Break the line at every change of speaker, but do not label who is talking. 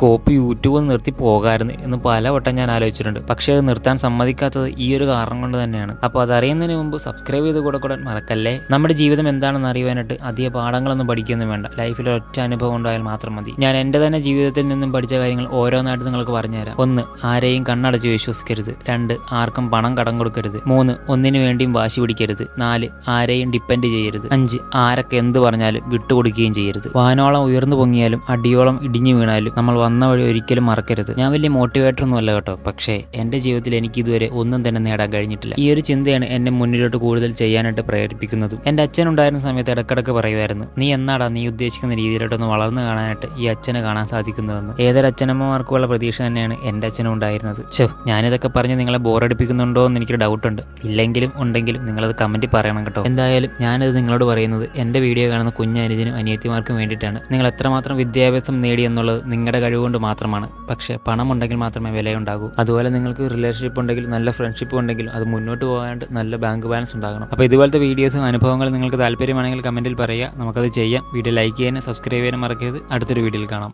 Copy യൂട്യൂബിൽ നിർത്തി പോകാമായിരുന്നു എന്ന് പലവട്ടം ഞാൻ ആലോചിച്ചിട്ടുണ്ട്. പക്ഷേ അത് നിർത്താൻ സമ്മതിക്കാത്തത് ഈ ഒരു കാരണം കൊണ്ട് തന്നെയാണ്. അപ്പോൾ അതറിയുന്നതിന് മുമ്പ് സബ്സ്ക്രൈബ് ചെയ്ത് കൂടെ മറക്കല്ലേ. നമ്മുടെ ജീവിതം എന്താണെന്ന് അറിയുവാനായിട്ട് അധിക പാഠങ്ങളൊന്നും പഠിക്കൊന്നും വേണ്ട. ലൈഫിൽ ഒറ്റ അനുഭവം ഉണ്ടായാൽ മാത്രം മതി. ഞാൻ എൻ്റെ തന്നെ ജീവിതത്തിൽ നിന്നും പഠിച്ച കാര്യങ്ങൾ ഓരോന്നായിട്ട് നിങ്ങൾക്ക് പറഞ്ഞുതരാം. 1. ആരെയും കണ്ണടച്ച് വിശ്വസിക്കരുത്. 2. ആർക്കും പണം കടം കൊടുക്കരുത്. 3. ഒന്നിനു വേണ്ടിയും വാശി പിടിക്കരുത്. 4. ആരെയും ഡിപ്പെൻഡ് ചെയ്യരുത്. 5. ആരൊക്കെ എന്ത് പറഞ്ഞാലും വിട്ടുകൊടുക്കുകയും ചെയ്യരുത്. വാനോളം ഉയർന്നു പൊങ്ങിയാലും അടിയോളം ഇടിഞ്ഞു വീണാലും നമ്മൾ വന്ന വഴി ഒരിക്കലും മറക്കരുത്. ഞാൻ വലിയ മോട്ടിവേറ്റർ ഒന്നും അല്ല കേട്ടോ, പക്ഷേ എൻ്റെ ജീവിതത്തിൽ എനിക്ക് ഇതുവരെ ഒന്നും തന്നെ നേടാൻ കഴിഞ്ഞിട്ടില്ല. ഈ ഒരു ചിന്തയാണ് എന്നെ മുന്നിലോട്ട് കൂടുതൽ ചെയ്യാനായിട്ട് പ്രേരിപ്പിക്കുന്നതും. എൻ്റെ അച്ഛൻ ഉണ്ടായിരുന്ന സമയത്ത് ഇടക്കിടക്ക് പറയുമായിരുന്നു, നീ എന്നാടാ നീ ഉദ്ദേശിക്കുന്ന രീതിയിലോട്ടൊന്ന് വളർന്നു കാണാനായിട്ട് ഈ അച്ഛനെ കാണാൻ സാധിക്കുന്നതെന്ന്. ഏതൊരു അച്ഛനമ്മമാർക്കുള്ള പ്രതീക്ഷ തന്നെയാണ് എൻ്റെ അച്ഛനും ഉണ്ടായിരുന്നത്. ഞാനിതൊക്കെ പറഞ്ഞ് നിങ്ങളെ ബോറടിപ്പിക്കുന്നുണ്ടോ എന്ന് എനിക്ക് ഡൗട്ടുണ്ട്. ഇല്ലെങ്കിലും ഉണ്ടെങ്കിലും നിങ്ങളത് കമൻറ്റിൽ പറയണം കേട്ടോ. എന്തായാലും ഞാനത് നിങ്ങളോട് പറയുന്നത് എൻ്റെ വീഡിയോ കാണുന്ന കുഞ്ഞനുജനും അനിയത്തിമാർക്കും വേണ്ടിയിട്ടാണ്. നിങ്ങൾ എത്രമാത്രം വിദ്യാഭ്യാസം നേടി എന്നുള്ളത് നിങ്ങളുടെ കഴിവുകൊണ്ട് മാത്രമാണ്. പക്ഷേ പണം ഉണ്ടെങ്കിൽ മാത്രമേ വിലയുണ്ടാകൂ. അതുപോലെ നിങ്ങൾക്ക് റിലേഷൻഷിപ്പ് ഉണ്ടെങ്കിലും നല്ല ഫ്രണ്ട്ഷിപ്പ് ഉണ്ടെങ്കിലും അത് മുന്നോട്ട് പോകാനായിട്ട് നല്ല ബാങ്ക് ബാലൻസ് ഉണ്ടാകണം. അപ്പോൾ ഇതുപോലത്തെ വീഡിയോസും അനുഭവങ്ങളും നിങ്ങൾക്ക് താല്പര്യമാണെങ്കിൽ കമൻറ്റിൽ പറയുക, നമുക്കത് ചെയ്യാം. വീഡിയോ ലൈക്ക് ചെയ്യാനും സബ്സ്ക്രൈബ് ചെയ്യാനും മറക്കരുത്. അടുത്തൊരു വീഡിയോയിൽ കാണാം.